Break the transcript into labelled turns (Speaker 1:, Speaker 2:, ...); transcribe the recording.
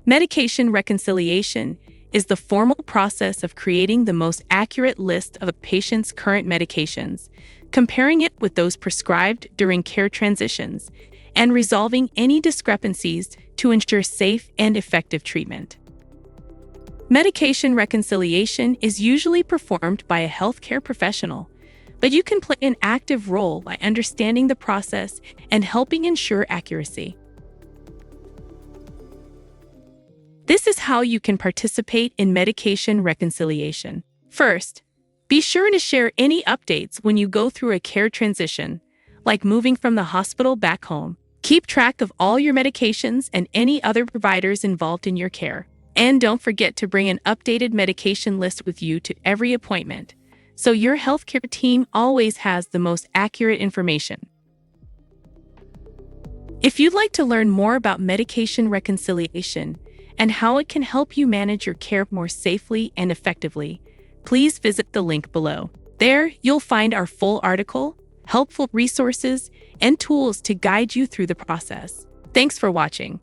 Speaker 1: Medication reconciliation is the formal process of creating the most accurate list of a patient's current medications, comparing it with those prescribed during care transitions, and resolving any discrepancies to ensure safe and effective treatment. Medication reconciliation is usually performed by a healthcare professional, but you can play an active role by understanding the process and helping ensure accuracy. This is how you can participate in medication reconciliation. First, be sure to share any updates when you go through a care transition, like moving from the hospital back home. Keep track of all your medications and any other providers involved in your care. And don't forget to bring an updated medication list with you to every appointment, so your healthcare team always has the most accurate information. If you'd like to learn more about medication reconciliation and how it can help you manage your care more safely and effectively, please visit the link below. There, you'll find our full article, helpful resources, and tools to guide you through the process. Thanks for watching.